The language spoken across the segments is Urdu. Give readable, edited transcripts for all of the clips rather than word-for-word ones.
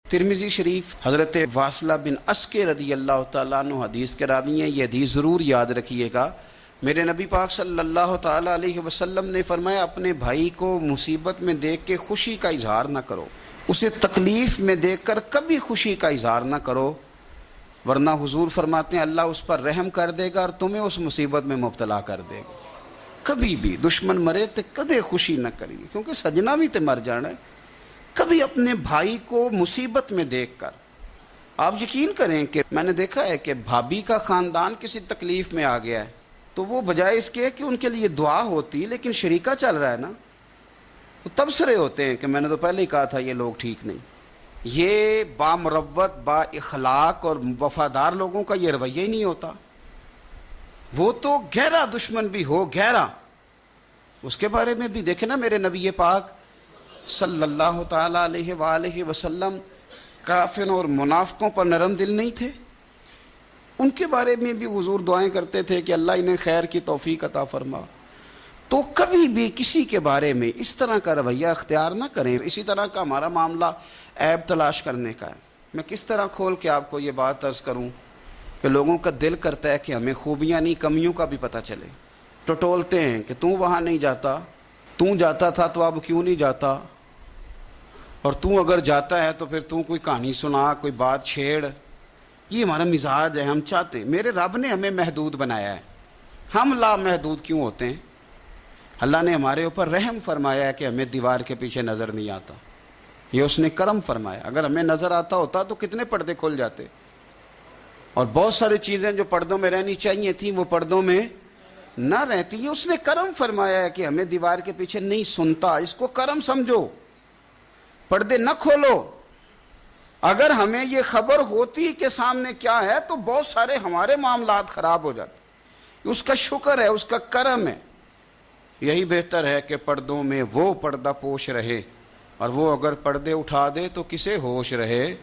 ترمذی شریف حضرت واصلہ بن اسکے رضی اللہ تعالیٰ عنہ حدیث کے راوی ہیں. یہ حدیث ضرور یاد رکھیے گا. میرے نبی پاک صلی اللہ تعالیٰ علیہ وسلم نے فرمایا اپنے بھائی کو مصیبت میں دیکھ کے خوشی کا اظہار نہ کرو، اسے تکلیف میں دیکھ کر کبھی خوشی کا اظہار نہ کرو، ورنہ حضور فرماتے ہیں اللہ اس پر رحم کر دے گا اور تمہیں اس مصیبت میں مبتلا کر دے گا. کبھی بھی دشمن مرے تو کدے خوشی نہ کریے، کیونکہ سجنا بھی تے مر جانا ہے. کبھی اپنے بھائی کو مصیبت میں دیکھ کر، آپ یقین کریں کہ میں نے دیکھا ہے کہ بھابھی کا خاندان کسی تکلیف میں آ گیا ہے تو وہ بجائے اس کے کہ ان کے لیے دعا ہوتی، لیکن شریکہ چل رہا ہے نا، تو تبصرے ہوتے ہیں کہ میں نے تو پہلے ہی کہا تھا یہ لوگ ٹھیک نہیں. یہ با مروت، با اخلاق اور وفادار لوگوں کا یہ رویہ ہی نہیں ہوتا. وہ تو گہرا دشمن بھی ہو، گہرا، اس کے بارے میں بھی دیکھیں نا، میرے نبی پاک صلی اللہ تعالیٰ علیہ وآلہ وسلم کافروں اور منافقوں پر نرم دل نہیں تھے. ان کے بارے میں بھی حضور دعائیں کرتے تھے کہ اللہ انہیں خیر کی توفیق عطا فرما. تو کبھی بھی کسی کے بارے میں اس طرح کا رویہ اختیار نہ کریں. اسی طرح کا ہمارا معاملہ عیب تلاش کرنے کا ہے. میں کس طرح کھول کے آپ کو یہ بات عرض کروں کہ لوگوں کا دل کرتا ہے کہ ہمیں خوبیاں نہیں کمیوں کا بھی پتہ چلے. ٹٹولتے ہیں کہ تو وہاں نہیں جاتا، تو جاتا تھا تو اب کیوں نہیں جاتا، اور تو اگر جاتا ہے تو پھر تو کوئی کہانی سنا، کوئی بات چھیڑ. یہ ہمارا مزاج ہے. ہم چاہتے ہیں، میرے رب نے ہمیں محدود بنایا ہے، ہم لامحدود کیوں ہوتے ہیں؟ اللہ نے ہمارے اوپر رحم فرمایا ہے کہ ہمیں دیوار کے پیچھے نظر نہیں آتا. یہ اس نے کرم فرمایا. اگر ہمیں نظر آتا ہوتا تو کتنے پردے کھل جاتے، اور بہت ساری چیزیں جو پردوں میں رہنی چاہیے تھیں وہ پردوں میں نہ رہتی. یہ اس نے کرم فرمایا ہے کہ ہمیں دیوار کے پیچھے نہیں سنتا. اس کو کرم سمجھو، پردے نہ کھولو. اگر ہمیں یہ خبر ہوتی کہ سامنے کیا ہے تو بہت سارے ہمارے معاملات خراب ہو جاتے. اس کا شکر ہے، اس کا کرم ہے. یہی بہتر ہے کہ پردوں میں وہ پردہ پوش رہے، اور وہ اگر پردے اٹھا دے تو کسے ہوش رہے.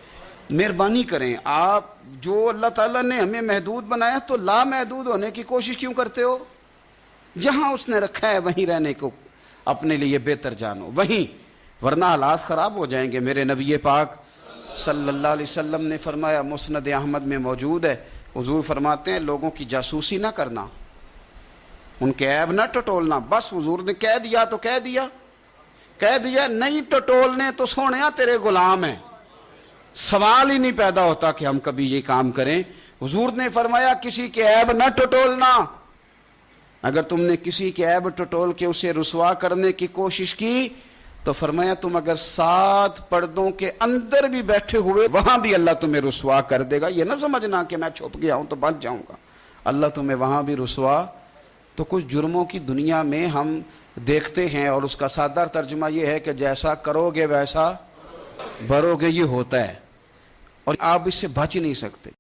مہربانی کریں، آپ جو اللہ تعالیٰ نے ہمیں محدود بنایا تو لامحدود ہونے کی کوشش کیوں کرتے ہو؟ جہاں اس نے رکھا ہے وہیں رہنے کو اپنے لیے بہتر جانو، وہیں، ورنہ حالات خراب ہو جائیں گے. میرے نبی پاک صلی اللہ علیہ وسلم نے فرمایا، مسند احمد میں موجود ہے، حضور فرماتے ہیں لوگوں کی جاسوسی نہ کرنا، ان کے عیب نہ ٹٹولنا. بس حضور نے کہہ دیا تو کہہ دیا، نہیں ٹٹولنے تو سونیا تیرے غلام ہیں. سوال ہی نہیں پیدا ہوتا کہ ہم کبھی یہ کام کریں. حضور نے فرمایا کسی کے عیب نہ ٹٹولنا. اگر تم نے کسی کے عیب ٹٹول کے اسے رسوا کرنے کی کوشش کی تو فرمایا تم اگر 7 پردوں کے اندر بھی بیٹھے ہوئے وہاں بھی اللہ تمہیں رسوا کر دے گا. یہ نہ سمجھنا کہ میں چھپ گیا ہوں تو بچ جاؤں گا، اللہ تمہیں وہاں بھی رسوا. تو کچھ جرموں کی دنیا میں ہم دیکھتے ہیں اور اس کا سادہ ترجمہ یہ ہے کہ جیسا کرو گے ویسا بھرو گے. یہ ہوتا ہے اور آپ اس سے بچ نہیں سکتے.